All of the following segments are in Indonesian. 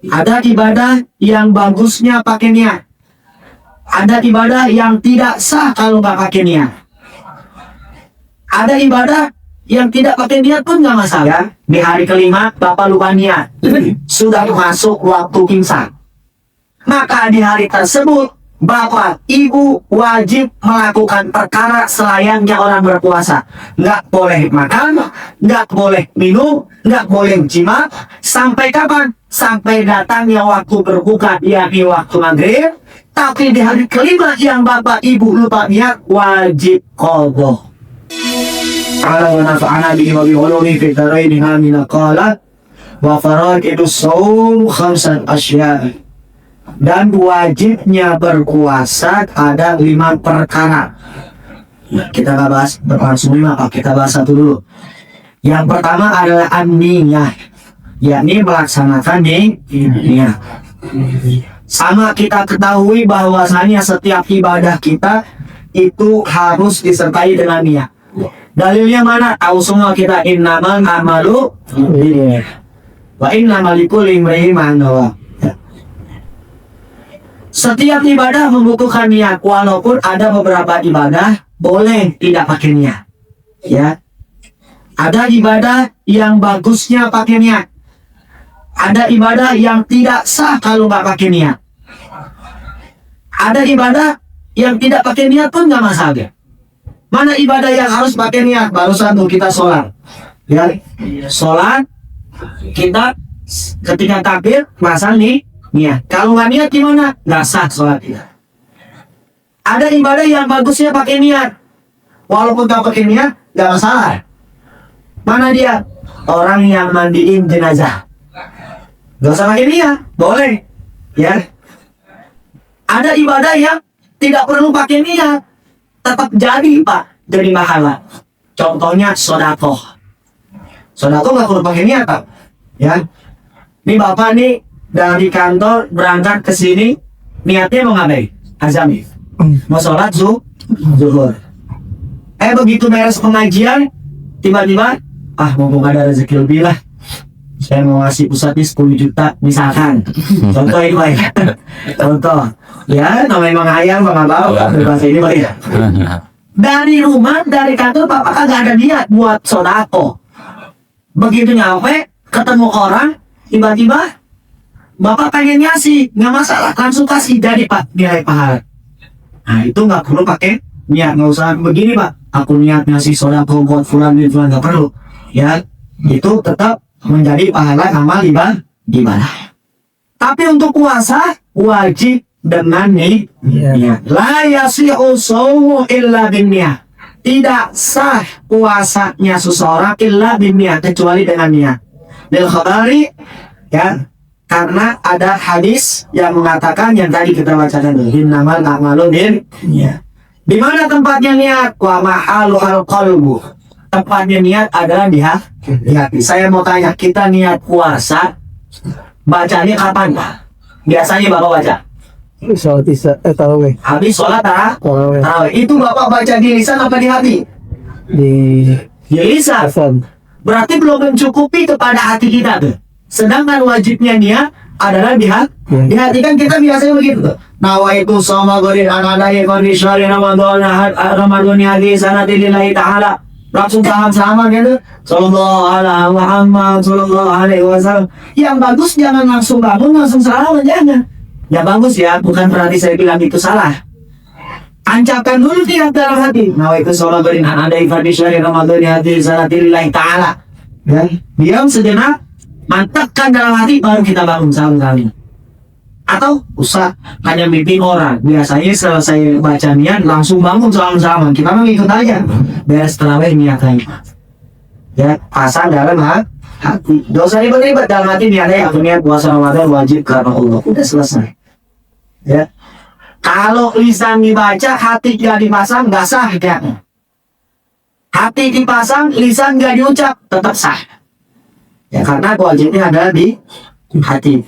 Ada ibadah yang bagusnya pakai niat. Ada ibadah yang tidak sah kalau nggak pakai niat. Ada ibadah yang tidak pakai niat pun nggak masalah. Di hari kelima Bapak lupa niat, sudah masuk waktu imsak. Maka di hari tersebut Bapak, Ibu wajib melakukan perkara selayaknya orang berpuasa. Nggak boleh makan, nggak boleh minum, nggak boleh jima. Sampai kapan? Sampai datangnya waktu berbuka, yakni waktu maghrib. Tapi di hari kelima yang Bapak, Ibu lupa niat, wajib qadha. Ala wa nafa'ana bihi wa bi ulumi fi dharaini amina qala wa fara'idus shaum khamsan asya'. Dan wajibnya berpuasa ada 5 perkara. Kita nggak bahas berlangsung 5, kita bahas satu dulu. Yang pertama adalah an-niyah, yakni melaksanakan niat. Sama kita ketahui bahwasanya setiap ibadah kita itu harus disertai dengan niat. Dalilnya mana? Tahu semua kita, innamal a'malu binniyat wa innamal likulli imri'in ma nawa. Setiap ibadah membutuhkan niat, walaupun ada beberapa ibadah boleh tidak pakai niat. Ya, ada ibadah yang bagusnya pakai niat. Ada ibadah yang tidak sah kalau nggak pakai niat. Ada ibadah yang tidak pakai niat pun nggak masalah. Mana ibadah yang harus pakai niat? Barusan tuh kita sholat. Ya, sholat kita ketika takbir masang nih niat. Kalau nggak niat gimana? Nggak sah sholat kita. Ada ibadah yang bagusnya pakai niat, walaupun nggak pakai niat nggak masalah. Mana dia? Orang yang mandiin jenazah, nggak usah pakai niat, boleh. Ya. Ada ibadah yang tidak perlu pakai niat, tetap jadi Pak, jadi pahala. Contohnya sodako. Sodako nggak perlu pakai niat Pak. Ya. Ini Bapak nih dari kantor berangkat ke sini, niatnya mau ngapain? Azami. Mau sholat zuhur. Begitu beres pengajian, tiba-tiba, mumpung ada rezeki lebih lah, saya mau ngasih pusatnya 10 juta misalkan. Contoh ini Pak ya. Contoh. Ya, namanya emang ayam, Pak nggak tahu. Bahasa ini Pak ya. Dari rumah, dari kantor, Bapak kagak ada niat buat sodako. Begitu nyampe, ketemu orang, tiba-tiba Bapak pengen ngasih, nggak masalah, langsung kasih, jadi Pak, nilai pahala. Nah itu nggak perlu pakai niat, nggak usah begini Pak, aku niat ngasih sodako buat fulan, nggak perlu. Ya, itu tetap menjadi pahala amal ibadah. Tapi untuk puasa, wajib dengan niat. La yasihu shaumu illa binniyah. Tidak sah puasanya seseorang illa binniyah, kecuali dengan niat. Bil khabari, ya, karena ada hadis yang mengatakan yang tadi kita bacakan dulu, innamal a'malu binniyat. Di mana tempatnya niat? Wa mahaluhal qalbu. Tempatnya niat adalah di hati. Saya mau tanya, kita niat puasa bacanya kapan Pak? Biasanya Bapak baca sholat isya, tarawih. habis sholat Tarawih. tarawih. Itu Bapak baca di lisan apa di hati? Di Di lisan. Hasan. Berarti belum mencukupi kepada hati kita tuh. Sedangkan wajibnya niat adalah di hati. Di hati kan kita biasanya begitu tuh. Nawaitu shoma ghadin anadai qadri syahri Ramadan Ramadhani hadis sanati lillahi ta'ala. Langsung tahan sama gitu. Sallallahu ala Muhammad sallallahu alaihi wasallam. Yang bagus jangan langsung bangun langsung salam, jangan. Ya bagus ya, bukan berarti saya bilang itu salah. Tancapkan dulu di dalam hati. Nawaitu shoma ghadin anadai qadri syahri Ramadan hadis sanati lillahi ta'ala. Ya, diam sejenak, mantapkan dalam hati, baru kita bangun salam-salam. Atau usah hanya mimpin orang. Biasanya selesai baca niat langsung bangun salam-salaman. Kita mau ikut aja. Beres terawih niat aja. Ya, pasang dalam hati. Dosa ribet-ribet dalam hati niatnya. Aku niat puasa Ramadan wajib karena Allah. Udah selesai. Ya. Kalau lisan dibaca, hati tidak dipasang, nggak sah niatnya. Hati dipasang, lisan nggak diucap, tetap sah. Ya, karena wajibnya ada di hati.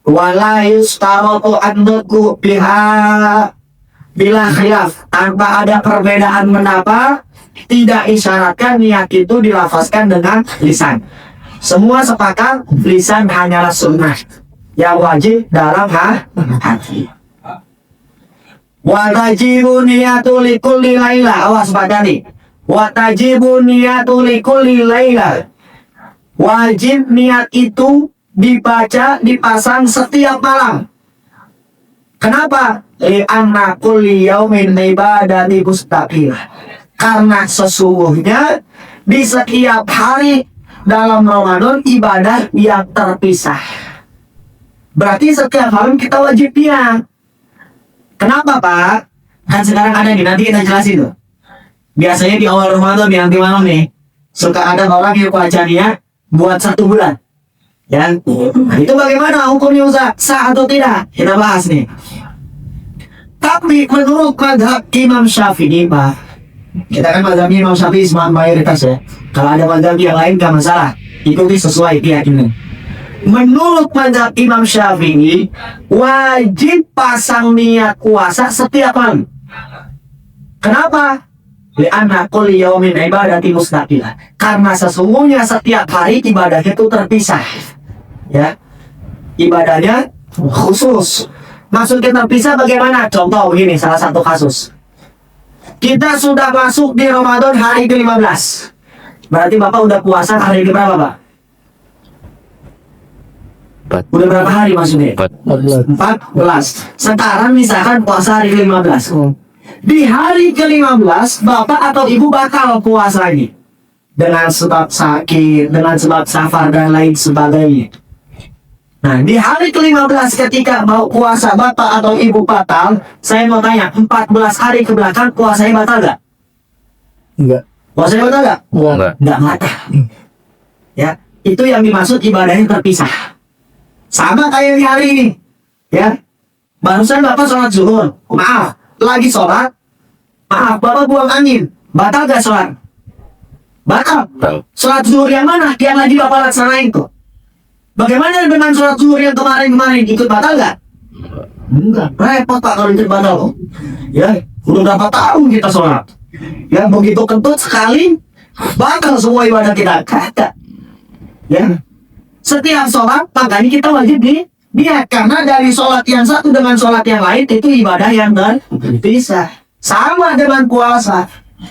Wala yustaratu an-nutqu biha bila khilaf, tanpa ada perbedaan pendapat, tidak isyaratkan niat itu dilafazkan dengan lisan. Semua sepakat lisan hanyalah sunnah. yang wajib dalam hati. Wa tajibu niyatul likulli laila. Awas baca nih. Wa tajibu niyatul likulli laila. Wajib niat itu dibaca, dipasang setiap malam. Kenapa? Li'anna kulli yaumin ibadati mustaqilah. Karena sesungguhnya di setiap hari dalam Ramadan ibadah yang terpisah. Berarti setiap malam kita wajib niat. Kenapa Pak? Kan sekarang ada nih, nanti kita jelasin tuh. Biasanya di awal Ramadan yang di malam nih, suka ada orang yang baca niat buat 1 bulan. Ya, nah, itu bagaimana hukumnya Ustaz? Sah atau tidak? Kita bahas nih. Tapi menurut mazhab Imam Syafi'i Pak, kita kan mazhab Imam Syafi'i mayoritas ya. Kalau ada mazhab yang lain gak masalah, ikuti sesuai keyakinan. Menurut mazhab Imam Syafi'i, wajib pasang niat puasa setiap malam. Kenapa? Li'anna kulli yaumin ibadati mustaqilah. Karena sesungguhnya setiap hari ibadahnya itu terpisah. Ya. Ibadahnya khusus. Maksudnya terpisah bagaimana? Contoh begini, salah satu kasus. Kita sudah masuk di Ramadan hari ke-15. Berarti Bapak udah puasa hari ke-berapa, Pak? Udah berapa hari maksudnya? 14. Sekarang misalkan puasa hari ke-15. Di hari ke-15 Bapak atau Ibu bakal puasa lagi. Dengan sebab sakit, dengan sebab safar dan lain sebagainya. Nah, di hari ke-15 ketika mau puasa Bapak atau Ibu batal, saya mau tanya, 14 hari ke belakang puasanya batal gak? Enggak. Puasanya batal gak? Enggak. Enggak batal. Ya, itu yang dimaksud ibadahnya terpisah. Sama kayak di hari ini, ya. Barusan Bapak sholat zuhur, maaf, lagi sholat, maaf, Bapak buang angin, batal gak sholat? Batal. Sholat zuhur yang mana? Yang lagi Bapak laksanain tuh. Bagaimana dengan sholat zuhur yang kemarin-kemarin, ikut batal gak? Enggak, repot Pak kalau ikut batal loh. Ya, udah berapa tahun kita sholat. Ya, begitu kentut sekali, batal semua ibadah kita. Kata. Ya. Setiap sholat, makanya kita wajib niat. Karena dari sholat yang satu dengan sholat yang lain, itu ibadah yang terpisah. Sama dengan puasa.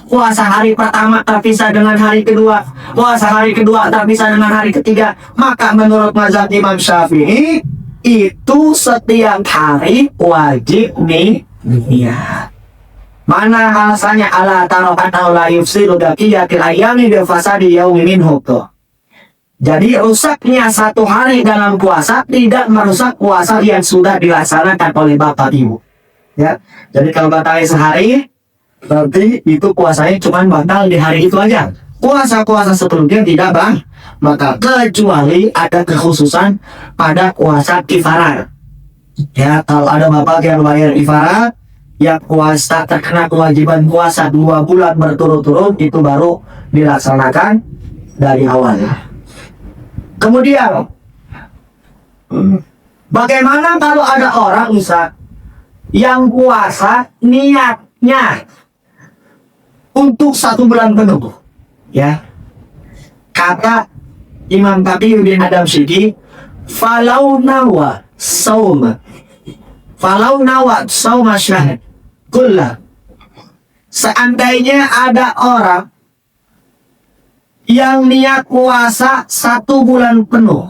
Puasa hari pertama terpisah dengan hari kedua. Puasa hari kedua terpisah dengan hari ketiga. Maka menurut mazhab Imam Syafi'i, itu setiap hari wajib niat. Mana alasannya ala tarokat la yufsidu daqiyatil ayami bi fasadi yaumi minhu. Jadi rusaknya 1 hari dalam puasa tidak merusak puasa yang sudah dilaksanakan oleh Bapak Ibu. Ya, jadi kalau batalnya sehari, berarti itu puasanya cuma batal di hari itu aja. Puasa-puasa sebelumnya tidak maka kecuali ada kekhususan pada puasa kifarat. Ya, kalau ada Bapak yang bayar kifarat, yang puasa terkena kewajiban puasa 2 bulan berturut-turut, itu baru dilaksanakan dari awal. Kemudian, bagaimana kalau ada orang Ustaz yang puasa niatnya untuk 1 bulan penuh? Ya, kata Imam Taqiyuddin Adamsyikhi, falau nawa sauma syahid kullah. Seandainya ada orang yang niat puasa 1 bulan penuh,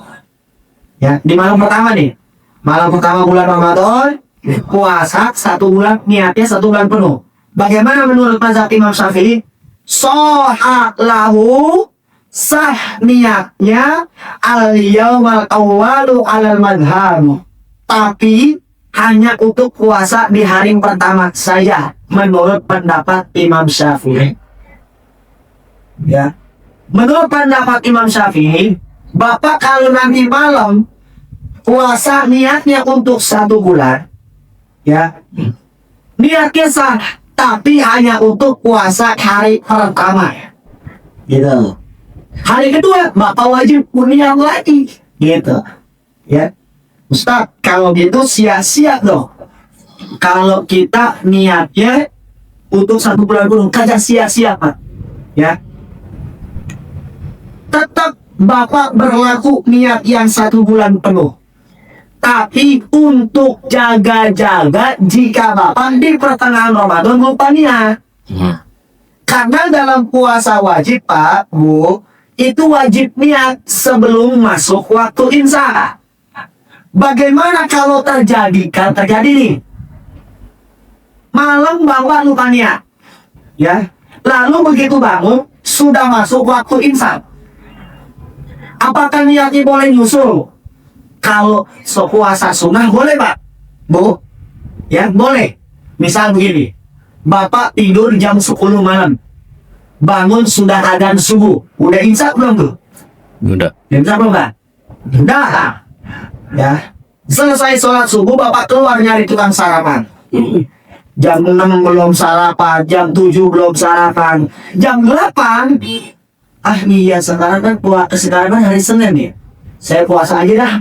ya, di malam pertama nih, malam pertama bulan Ramadan, puasa 1 bulan, niatnya 1 bulan penuh. Bagaimana menurut mazhab Imam Syafi'i? Soha lahu, sah niatnya al-yawmal awwalu alal madhab, tapi hanya untuk puasa di hari pertama saja menurut pendapat Imam Syafi'i. Ya, menurut pendapat Imam Syafi'i, Bapak kalau nanti malam puasa niatnya untuk 1 bulan, ya, niatnya sah, tapi hanya untuk puasa hari pertama, gitu. Hari kedua Bapak wajib niat lagi, gitu. Ya, Ustaz, kalau gitu sia-sia dong. Kalau kita niatnya untuk 1 bulan penuh, kagak sia-sia Pak. Ya, tetap Bapak berlaku niat yang 1 bulan penuh. Tapi untuk jaga-jaga jika Bapak di pertengahan Ramadan lupa niat. Karena dalam puasa wajib Pak, Bu, itu wajib niat sebelum masuk waktu imsak. Bagaimana kalau terjadi nih? Malam Bapak lupa niat. Ya. Lalu begitu bangun, sudah masuk waktu imsak. Apakah niatnya boleh nyusul? Kalau puasa sunnah boleh Pak, Bu? Ya boleh. Misal begini, Bapak tidur jam 10 malam, bangun sudah adzan subuh, udah imsak belum tuh? Udah. Imsak belum Pak? Udah. Ya. Selesai sholat subuh, Bapak keluar nyari tukang sarapan. Jam 6 belum sarapan, jam 7 belum sarapan, jam 8. Ah iya sekarang kan hari Senin nih, saya puasa aja dah.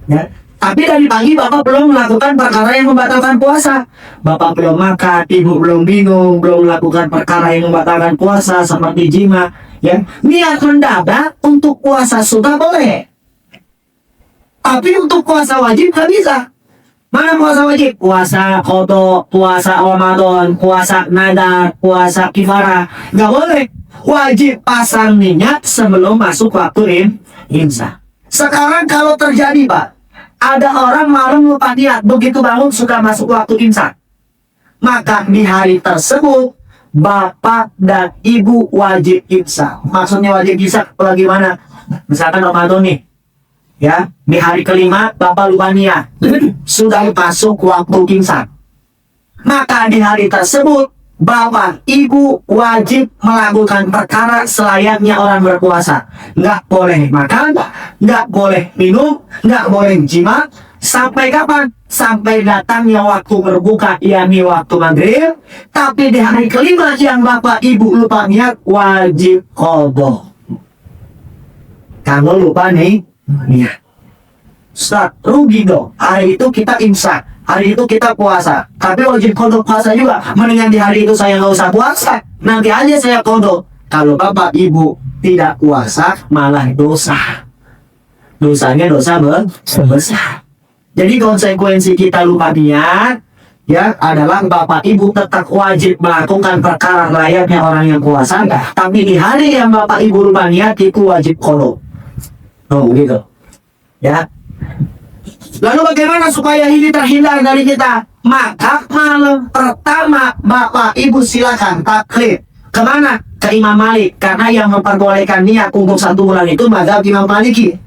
Ya. Tapi dari pagi Bapak belum melakukan perkara yang membatalkan puasa. Bapak belum makan, Ibu belum minum, belum melakukan perkara yang membatalkan puasa seperti jima. Ya, niat mendadak untuk puasa sunnah boleh. Tapi untuk puasa wajib nggak bisa. Mana puasa wajib? Puasa qada, puasa Ramadan, puasa nadar, puasa kifarah. Nggak boleh. Wajib pasang niat sebelum masuk waktu imsak. Sekarang kalau terjadi Pak, ada orang malam lupa niat, begitu bangun sudah masuk waktu imsak, maka di hari tersebut Bapak dan Ibu wajib imsak. Maksudnya wajib imsak bagaimana? Misalkan Ramadan nih, ya, di hari kelima Bapak lupa niat, sudah masuk waktu imsak, maka di hari tersebut Bapak, Ibu wajib melakukan perkara selayaknya orang berpuasa. Nggak boleh makan, nggak boleh minum, nggak boleh jima. Sampai kapan? Sampai datangnya waktu berbuka, yakni waktu maghrib. Tapi di hari kelima yang Bapak, Ibu lupa niat, wajib qada. Kalau lupa nih, niat, Ustaz, rugi dong. Hari itu kita imsak, hari itu kita puasa, tapi wajib qada puasa juga. Mendingan di hari itu saya nggak usah puasa, nanti aja saya qada. Kalau Bapak Ibu tidak puasa, malah dosa. Dosanya dosa besar. Jadi konsekuensi kita lupa niat, ya, adalah Bapak Ibu tetap wajib melakukan perkara layaknya orang yang puasa. Tapi di hari yang Bapak Ibu lupa niat itu wajib qada. Oh gitu, ya. Lalu bagaimana supaya ini terhindar dari kita? Maka malam pertama Bapak Ibu silakan taklid. Kemana? Ke Imam Malik. Karena yang memperbolehkan niat untuk 1 bulan itu mazhab Imam Maliki.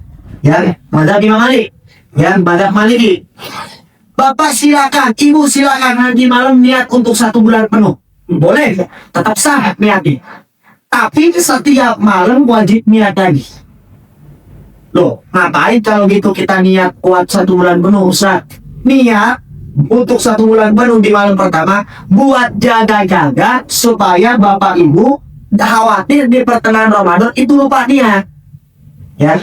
Ya, mazhab Imam Malik. Ya, mazhab Maliki. Bapak silakan, Ibu silakan nanti malam niat untuk 1 bulan penuh. Boleh, tetap sah niatnya. Tapi setiap malam wajib niat lagi. Loh, ngapain kalau gitu kita niat kuat 1 bulan penuh, Ustaz? Niat untuk 1 bulan penuh di malam pertama buat jaga-jaga supaya Bapak Ibu khawatir di pertengahan Ramadan itu lupa niat. Ya,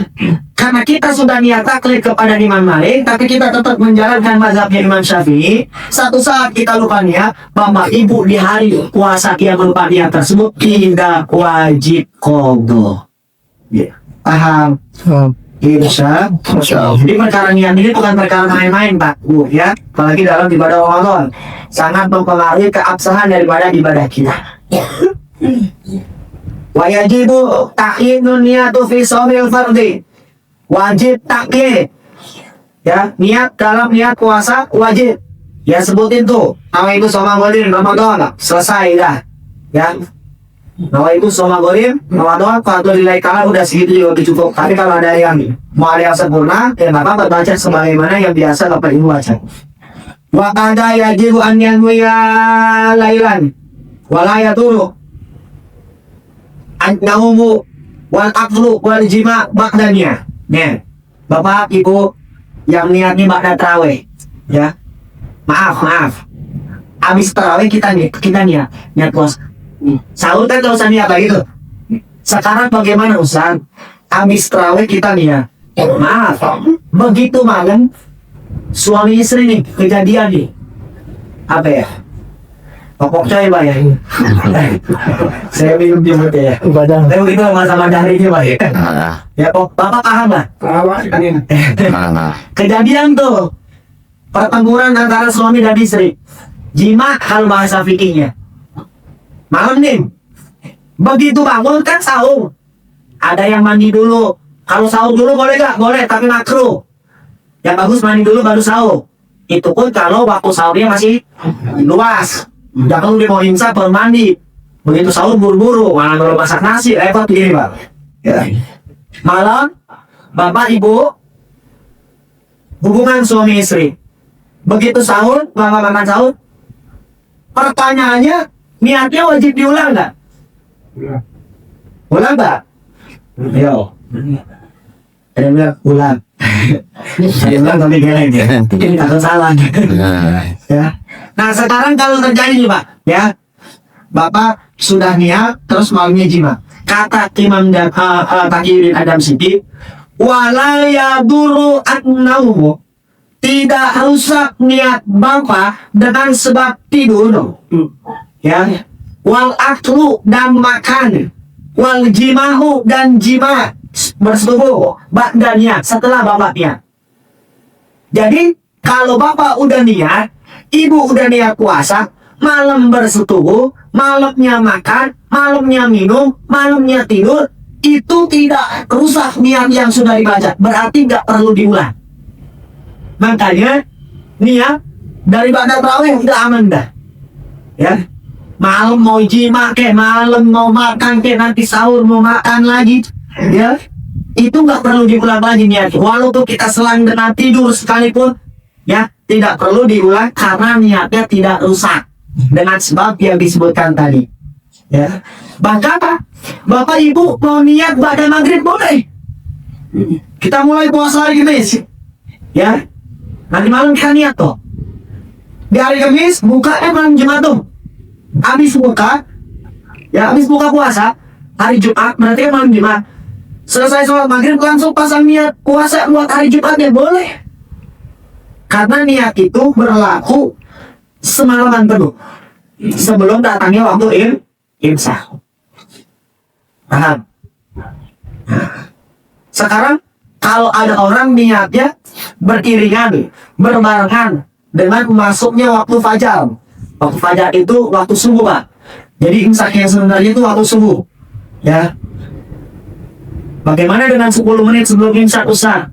karena kita sudah niat taklid kepada Imam Malik, tapi kita tetap menjalankan mazhabnya Imam Syafi'i. Satu saat kita lupa niat, Bapak Ibu di hari puasa yang lupa niat tersebut tidak wajib qada. Ya. Paham? Insya Allah. Jadi perkara niat ini bukan perkara main-main Pak, Bu, ya. Apalagi dalam ibadah Ramadan, sangat mempengaruhi keabsahan daripada ibadah kita. Wa yajibu takyidun niyatu fi shaumil fardhi. Wajib takyid. Ya, niat dalam niat puasa wajib. Ya, sebutin tuh. Nawaitu shoma ghadin Ramadan. Selesai dah. Ya. Nawaitu shoma ghadin Ramadan, fadlillahi ta'ala, udah segitu juga cukup. Tapi kalau ada yang mau ada yang sempurna, ya Bapak baca sebagaimana yang biasa Bapak Ibu baca. Wa qada yajibu an yanwiya lailan wala yaturu an-naumu wal aqlu wal jima' ba'danya. Nih, Bapak Ibu yang niatnya ba'da tarawih, ya. Maaf. Habis tarawih kita niat puasa. Sahur kan gak usah niat lagi tuh. Sekarang bagaimana Ustaz? Habis tarawih kita niat. Maaf, begitu malam suami istri nih kejadian nih. Apa ya? Pokoknya ya Pak ya. Saya minum jemput ya. Ibadah. Tapi begitu sama dari ini Pak ya. Ya Bapak paham lah. Kejadian tuh pertempuran antara suami dan istri. Jima kalau bahasa fikihnya. Malam nih. Begitu bangun kan sahur. Ada yang mandi dulu. Kalau sahur dulu boleh gak? Boleh, tapi makruh. Yang bagus mandi dulu baru sahur. Itu pun kalau waktu sahurnya masih luas. Jangan udah mau imsak baru mandi. Begitu sahur buru-buru, malah baru masak nasi, repot begini Pak. Ya. Malam, bapak ibu, hubungan suami istri. Begitu sahur, bapak makan sahur. Pertanyaannya, niatnya wajib diulang nggak? Ulang nggak? Yo. Ada yang bilang ulang. Saya bilang tapi geleng ya. Ini takut salah. Ya. Nah sekarang kalau terjadi nih Pak, ya, Bapak sudah niat terus malamnya jima. Kata Imam Taqiyuddin Adam-Siddiq, wala yadurru annahu, tidak rusak niat Bapak dengan sebab tidur. Ya. Wal aklu dan makan, wal jimahu dan jima bersetubuh ba'danya setelah Bapak niat. Jadi kalau Bapak udah niat, Ibu udah niat puasa, malam bersetubuh, malamnya makan, malamnya minum, malamnya tidur, itu tidak rusak niat yang sudah dibaca. Berarti nggak perlu diulang. Makanya niat daripada tarawih udah aman dah. Ya, malam mau jima ke, malam mau makan ke, nanti sahur mau makan lagi, ya, itu nggak perlu diulang lagi niat. Walaupun kita selang dengan tidur sekalipun, ya, tidak perlu diulang karena niatnya tidak rusak dengan sebab yang disebutkan tadi. Ya, bahkan Bapak Ibu mau niat pada maghrib boleh. Kita mulai puasa hari Kamis, ya, nanti malam kita niat tuh. Di hari Kamis buka malam Jumat tuh. Habis buka, ya, habis buka puasa hari Jumat berarti malam Jumat. Selesai sholat maghrib langsung pasang niat puasa buat hari Jumatnya boleh. Karena niat itu berlaku semalaman penuh sebelum datangnya waktu imsak. Paham? Nah, sekarang kalau ada orang niatnya beriringan, berbarengan dengan masuknya waktu fajar. Waktu fajar itu waktu subuh Pak. Jadi imsak yang sebenarnya itu waktu subuh. Ya. Bagaimana dengan 10 menit sebelum imsak Ustaz?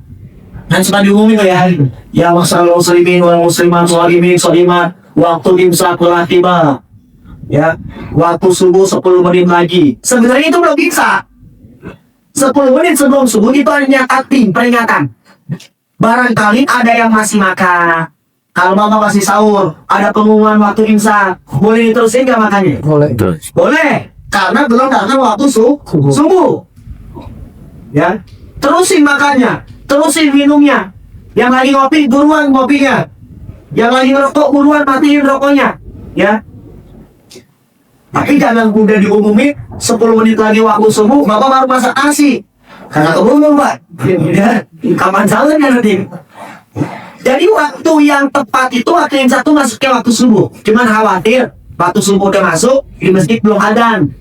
Dan sudah diumumin ya. Ya masalah muslimin wal muslimat sholimin sholimat, waktu imsak telah tiba. Ya, waktu subuh 10 menit lagi. Sebenarnya itu belum imsak. 10 menit sebelum subuh itu hanya takdim, peringatan. Barangkali ada yang masih makan. Kalau Bapak masih sahur, ada pengumuman waktu imsak, boleh diterusin nggak makannya? Boleh. Boleh, karena belum datang waktu subuh. Ya, terusin makannya, terusin minumnya. Yang lagi ngopi, buruan ngopinya. Yang lagi ngerokok, buruan matiin rokoknya. Ya. Tapi jangan udah diumumin 10 menit lagi waktu subuh, Bapak baru masak nasi. Karena keburu Pak. Ya, kapan sahur kan nanti. Jadi waktu yang tepat itu waktu yang satu masuknya waktu subuh. Cuman khawatir waktu subuh udah masuk, di masjid belum adzan.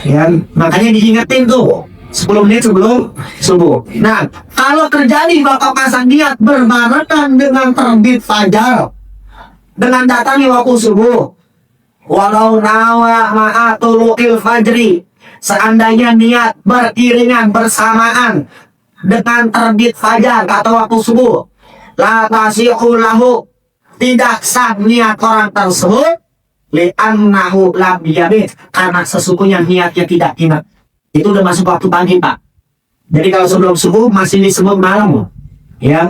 Ya, makanya diingetin tuh 10 menit sebelum subuh. Nah, kalau terjadi Bapak pasang niat berbarengan dengan terbit fajar, dengan datangnya waktu subuh, walau nawa ma'atulu'il fajri, seandainya niat beriringan bersamaan dengan terbit fajar atau waktu subuh, la tasihu lahu, tidak sah niat orang tersebut, li'annahu lam yabit, karena sesungguhnya niatnya tidak ingat. Itu udah masuk waktu pagi Pak. Jadi kalau sebelum subuh masih disebut malam. Ya.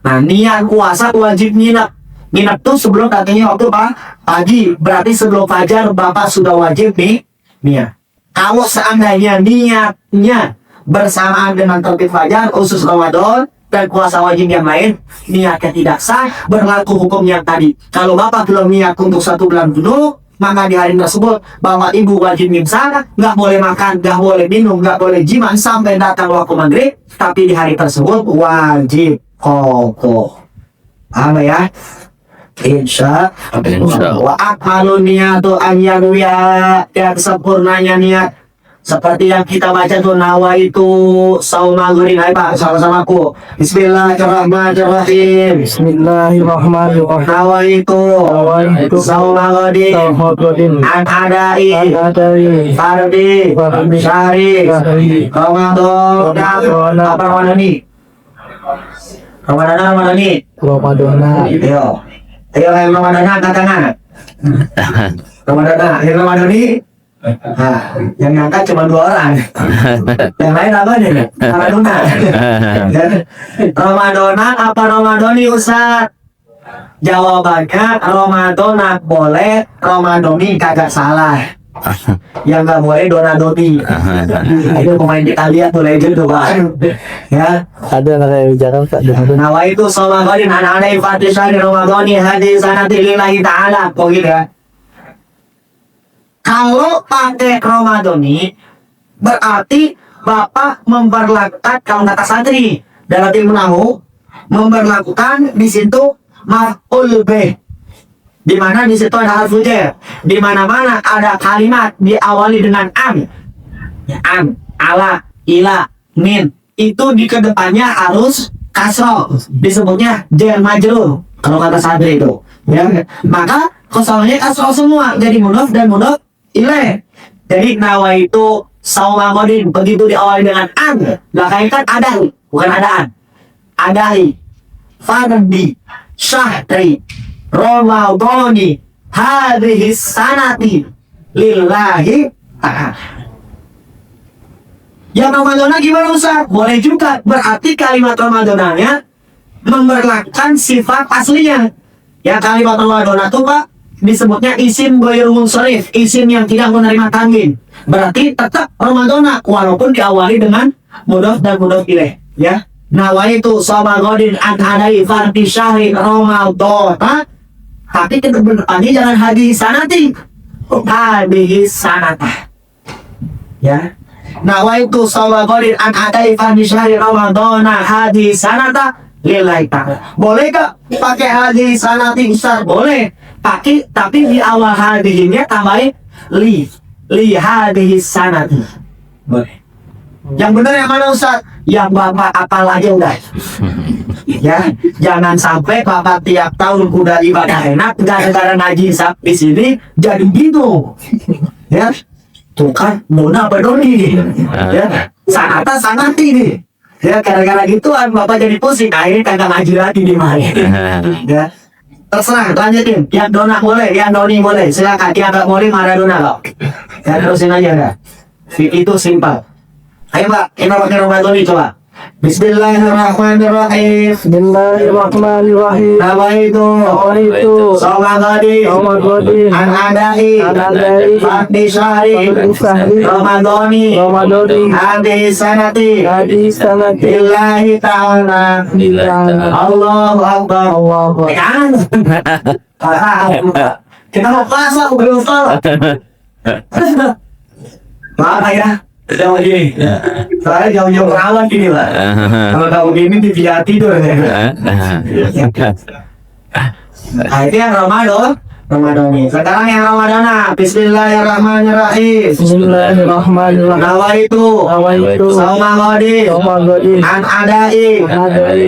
Nah niat puasa wajib nginep. Nginep tuh sebelum datangnya waktu pagi. Berarti sebelum fajar Bapak sudah wajib nih niat. Kalau seandainya niatnya bersamaan dengan terbit fajar khusus Ramadan dan puasa wajib yang lain, niatnya tidak sah, berlaku hukum yang tadi. Kalau Bapak belum niat untuk 1 bulan penuh, maka di hari tersebut Bapak Ibu wajib imsak, nggak boleh makan, nggak boleh minum, nggak boleh jima sampai datang waktu maghrib. Tapi di hari tersebut wajib kokoh. Apa ya? Insya Insya wa akmalu niyatu an yanwiya, yang sempurnanya niat seperti yang kita baca tuh nawaitu sauma ghadin. Ayo Pak, sama-sama aku. Bismillahirrahmanirrahim. Bismillahirrahmanirrahim. Nawaitu Nawaitu sauma ghadin Tauhidin. an adai Adai. fardi Fardi. syahri Syahri. Ramadan. Ramadan. Apa Ramadan ini? Ramadan ini. Ramadana. Ayo. Ayo yang Ramadan angkat tangan. Ramadan ini. Nah, yang ngangkat cuma 2 orang. Yang lain apa nih? Ramadan. Ramadan apa Ramadani Ustaz? Jawabannya Ramadan boleh, Ramadani kagak salah. Yang nggak boleh donadoni. Itu pemain kita lihat tuh legend tuh Pak. Ya. Ada anak yang bicara tak dengar. Nawa itu Ramadan anak-anak Fatihah di Ramadani hadis sanati lillahi ta'ala. Kok gitu ya? Kalau pakai Ramadani berarti Bapak memperlakukan kalau kata santri dalam ilmu nahu memperlakukan di situ maf'ul bih, di mana di situ ada harfu jar, di mana-mana ada kalimat diawali dengan an, ya, an, ala, ila, min, itu di kedepannya harus kasroh, disebutnya jar majrur kalau kata santri itu, ya. Maka kosongnya kasroh semua jadi mudhof dan mudhof ilaih. Jadi nawaitu sauma ghadin begitu diawali dengan an, belakangnya kan ada, bukan adaan. Adai fardi syahri Ramadhani hadhihi sanati lillahi ta'ala. Yang Ramadana gimana Ustaz? Boleh juga, berarti kalimat Ramadananya memperlakukan sifat aslinya. Ya, kalimat Ramadana itu Pak disebutnya isim ghairul munsharif, isim yang tidak menerima tanwin. Berarti tetap Ramadana walaupun diawali dengan mudhof dan mudhof ilaih, ya. Nawaitu shauma ghadin an adai fardi syahri Ramadana, tapi ke depannya jangan hadis sanati. Hadis sanata. Ya. Nawaitu shauma ghadin an adai fardi syahri Ramadana hadis sanata lillahi ta'ala. Boleh gak pakai hadis sanati Ustaz? Boleh. Pakai, tapi di awal hadisnya tambahin li hadis sanati. Boleh. Yang benar yang mana Ustaz? Yang Bapak apal aja udah. Ya, jangan sampai Bapak tiap tahun kuda ibadah enak gara-gara ngaji di sini jadi gitu. Ya. Tuh kan Nona berdoni. Ya. Sanata sanati nih. Ya, gara-gara gituan Bapak jadi pusing, akhirnya kagak ngaji lagi di mana. Ya. Terserah, lanjutin. Yang dona boleh, yang doni boleh. Silakan, yang nggak boleh Maradona kok. Ya, terusin aja dah. Itu simpel. Ayo Pak, kita pakai Ramadhani coba. Bismillahirrahmanirrahim. Bismillahirrahmanirrahim. Nawaitu shauma ghadin an adai fardi syahri Ramadhani hadhihi sanati lillahi ta'ala. Allahu akbar. Kan? Kita mau puasa belum salat. Maaf ya. Jauh gini, saya jauh-jauh rawan gini lah. Kalau tahu gini tidak tidur ya. Nah itu yang Ramadan ini. Sekarang yang Ramadana. Bismillahirrahmanirrahim. Bismillahirrahmanirrahim. Nawaitu shauma ghadin an adai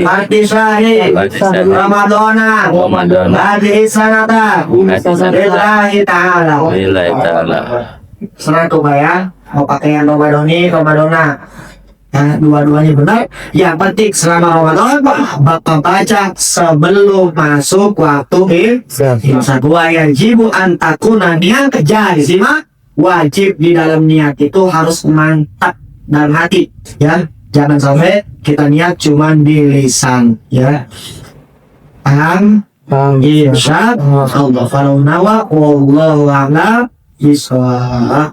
fardi syahri Ramadana hadhihi sanata lillahi ta'ala. Senang tuh Pak ya. Mau pakai yang Ramadana. Nah, dua-duanya benar. Yang penting selama Ramadan Bapak baca sebelum masuk waktu imsak. Wa yajibu antakuna niat kejari simak. Wajib di dalam niat itu harus mantap dalam hati, ya. Jangan sampai kita niat cuman di lisan, ya. Paham? Insya Allah. Kalau nawa wallahu a'lam bishawab.